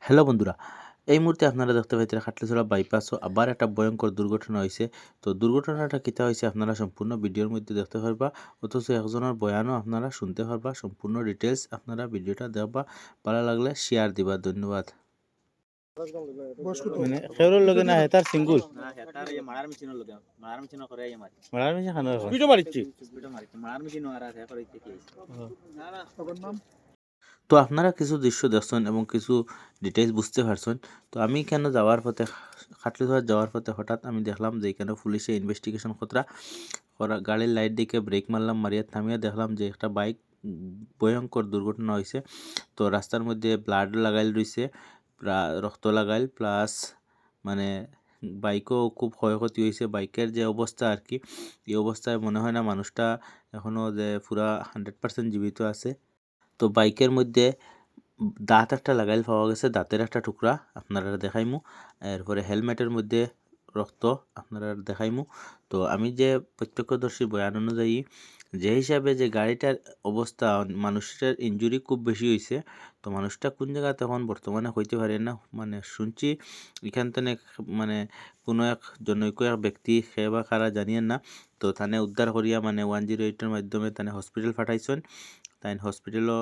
Hello বন্ধুরা, এই মুহূর্তে আপনারা দেখতে পাইতেন খাটলিছড়া বাইপাসও আবার একটা ভয়ঙ্কর দুর্ঘটনা হয়েছে। তো দুর্ঘটনাটা কিতা হয়েছে আপনারা সম্পূর্ণ ভিডিওর মধ্যে দেখতে পারবা, অথচ একজনের বয়ানও আপনারা শুনতে পারবা। সম্পূর্ণ ডিটেলস আপনারা ভিডিওটা দেখবা, ভালো লাগলে শেয়ার দিবা। ধন্যবাদ। মানে খেউরের লগে না হেতার সিঙ্গুল না হেতার এই মারার মেশিনের লগে মারার মেশিন করে এই মারি মারার মিশে খানো এখন স্পিডও মারিছি স্পিডও মারিছি মারার মেশিন আর আছে করে কি না না সবার নাম তো আপনারা কিছু দৃশ্য দেখছেন এবং কিছু ডিটেলস বুঝতে পারছেন। তো আমি কেন যাওয়ার পথে খাটলিছড়া যাওয়ার পথে হঠাৎ আমি দেখলাম যে এখানে পুলিশে ইনভেস্টিগেশন করা গাড়ির লাইট দিকে ব্রেক মারলাম, মারিয়া থামিয়ে দেখলাম যে একটা বাইক ভয়ঙ্কর দুর্ঘটনা হয়েছে। তো রাস্তার মধ্যে ব্লাড লাগাইল রয়েছে, রক্ত লাগাইল প্লাস মানে বাইকও খুব ক্ষয়ক্ষতি হয়েছে। বাইকের যে অবস্থা আর কি, এই অবস্থায় মনে হয় না মানুষটা এখনও যে পুরা 100% জীবিত আছে। তো বাইকের মধ্যে দাঁত একটা লাগাইল পাওয়া গেছে, দাঁতের একটা টুকরা আপনারা দেখাইমু। এরপরে হেলমেটের মধ্যে রক্ত আপনারা দেখাইমু। তো আমি যে প্রত্যক্ষদর্শী বয়ান অনুযায়ী যে হিসাবে যে গাড়িটার অবস্থা, মানুষের ইনজুরি খুব বেশি হয়েছে। তো মানুষটা কোন জায়গা তখন বর্তমানে হইতে পারে না, মানে শুনছি এখান থেকে মানে কোনো এক জনৈক এক ব্যক্তি সে বা কারা জানিয়েন না। তো থানে উদ্ধার করিয়া মানে 108-এর মাধ্যমে তানে হসপিটাল পাঠাইছেন। তাই হসপিটালও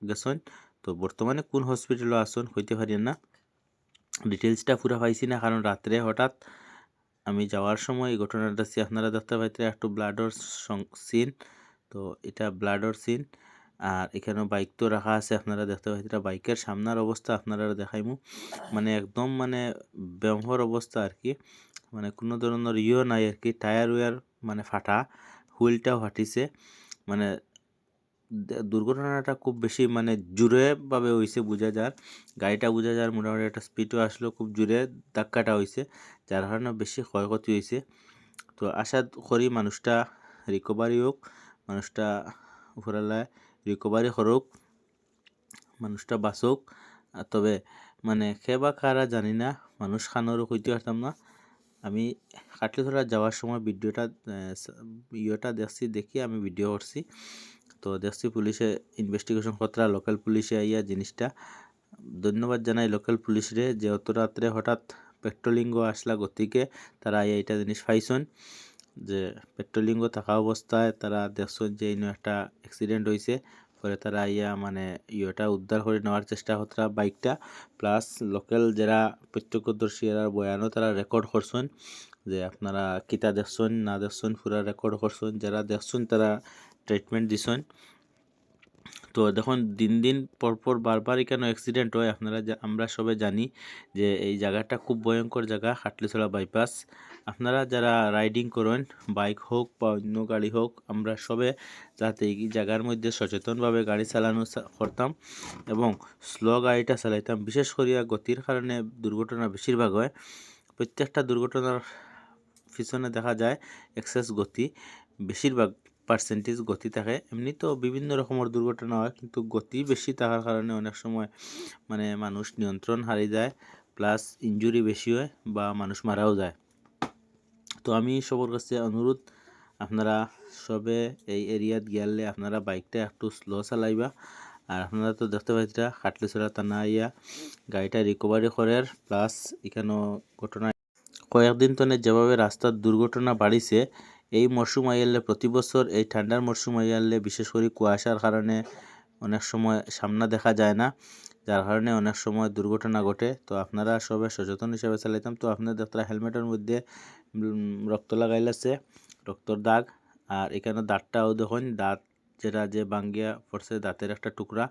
গেছেন। তো বর্তমানে কোন হসপিটালও আসন হইতে পারি না, ডিটেলসটা পুরা পাইছি না, কারণ রাত্রে হঠাৎ আমি যাওয়ার সময় এই ঘটনাটা আপনারা দেখতে পাইতে একটু ব্লাডর সিন। তো এটা ব্লাডর সিন, আর এখানেও বাইক তো রাখা আছে আপনারা দেখতে পাইতে। বাইকের সামনের অবস্থা আপনারা দেখাইমু, মানে একদম মানে ব্যবহার অবস্থা আর কি, মানে কোনো ধরনের নাই আর কি। টায়ার ওয়ার মানে ফাটা, হুইলটাও ফাটিছে। মানে দুর্ঘটনাটা খুব বেশি মানে জোরে ভাবে হয়েছে, বোঝা যার গাড়িটা বোঝা যার মোটামুটি একটা স্পিডও আসলো, খুব জোরে ধাক্কাটা হয়েছে, যার কারণে বেশি ক্ষয়ক্ষতি হয়েছে। তো আশা করি মানুষটা রিকভারি হোক, মানুষটা উপরালায় রিকভারি করুক, মানুষটা বাঁচুক। তবে মানে খে বা কারা জানি না, মানুষ খানোরও হইতে পারতাম না। আমি কাটলিছড়া যাওয়ার সময় ভিডিওটা দেখছি, দেখি আমি ভিডিও করছি। তো দেখছি পুলিশে ইনভেস্টিগেশন কতটা, লোকাল পুলিশে আইয়া জিনিসটা ধন্যবাদ জানাই লোকাল পুলিশরে যে অত রাত্রে হঠাৎ পেট্রোলিংও আসলা গতিকে তারা আইয়া এটা জিনিস পাইছেন, যে পেট্রোলিংও থাকা অবস্থায় তারা দেখছেন যে ইনো একটা অ্যাক্সিডেন্ট হয়েছে। পরে তারা আইয়া মানে ইয়েটা উদ্ধার করে নেওয়ার চেষ্টা করতরা বাইকটা। প্লাস লোকাল যারা প্রত্যক্ষদর্শী এরা বয়ানও তারা রেকর্ড করছেন, যে আপনারা কিতা দেখছেন না দেখছেন পুরা রেকর্ড করছেন, যারা দেখছেন তারা ট্রিটমেন্ট দিছেন। তো দেখুন দিন দিন পরপর বারবার কেন অ্যাক্সিডেন্ট হয় আপনারা আমরা সবাই জানি যে এই জায়গাটা খুব ভয়ঙ্কর জায়গা, খাটলিছড়া বাইপাস। আপনারা যারা রাইডিং করেন, বাইক হোক বা অন্য গাড়ি হোক, আমরা সবে যাতে এই জায়গার মধ্যে সচেতনভাবে গাড়ি চালানো করতাম এবং স্লো গাড়িটা চালাইতাম। বিশেষ করিয়া গতির কারণে দুর্ঘটনা বেশিরভাগ হয়। প্রত্যেকটা দুর্ঘটনার পিছনে দেখা যায় এক্সেস গতি, বেশিরভাগ পার্সেন্টেজ গতি থাকে। এমনি তো বিভিন্ন রকমের দুর্ঘটনা হয়, কিন্তু গতি বেশি থাকার কারণে অনেক সময় মানে মানুষ নিয়ন্ত্রণ হারিয়ে যায়, প্লাস ইনজুরি বেশি হয় বা মানুষ মারাও যায়। তো আমি সবার কাছে অনুরোধ, আপনারা সবে এই এরিয়াত গেলে আপনারা বাইকটা একটু স্লো চালাইবা। আর আপনারা তো দেখতে পাইরা খাটলিছড়া থানা আইয়া গাড়িটা রিকভারি করার, প্লাস এখানেও ঘটনা কয়েকদিন তনে যেভাবে রাস্তার দুর্ঘটনা বাড়িছে, এই মরশুম আইয়ালে প্রতি বছর এই ঠান্ডার মরশুম আইয়ালে বিশেষ করে কুয়াশার কারণে অনেক সময় সামনা দেখা যায় না, যার কারণে অনেক সময় দুর্ঘটনা ঘটে। তো আপনারা সবাই সচেতন হিসেবে চালাইতাম। তো আপনাদের দেখতে হেলমেটের মধ্যে রক্ত লাগাইল আছে, রক্তর দাগ। আর এখানে দাঁতটাও দেখুন, দাঁত যেটা যে বাঙ্গিয়া পড়ছে, দাঁতের একটা টুকরা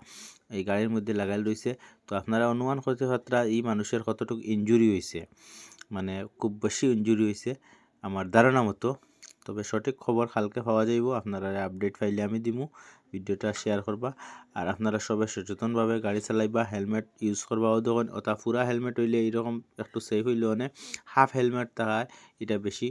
এই গাড়ির মধ্যে লাগাইল রয়েছে। তো আপনারা অনুমান করতে পারতরা এই মানুষের কতটুকু ইনজুরি হয়েছে, মানে খুব বেশি ইনজুরি হয়েছে আমার ধারণা মতো। তবে সঠিক খবর কালকে পাওয়া যাইব, আপনারা আপডেট পাইলে আমি দিমু, ভিডিওটা শেয়ার করবা। আর আপনারা সবাই সচেতনভাবে গাড়ি চালাইবা, হেলমেট ইউজ করবাও দেখুন। ওটা পুরা হেলমেট হইলে এইরকম একটু সেফ হইলে অনেক, হাফ হেলমেট থাকায় এটা বেশি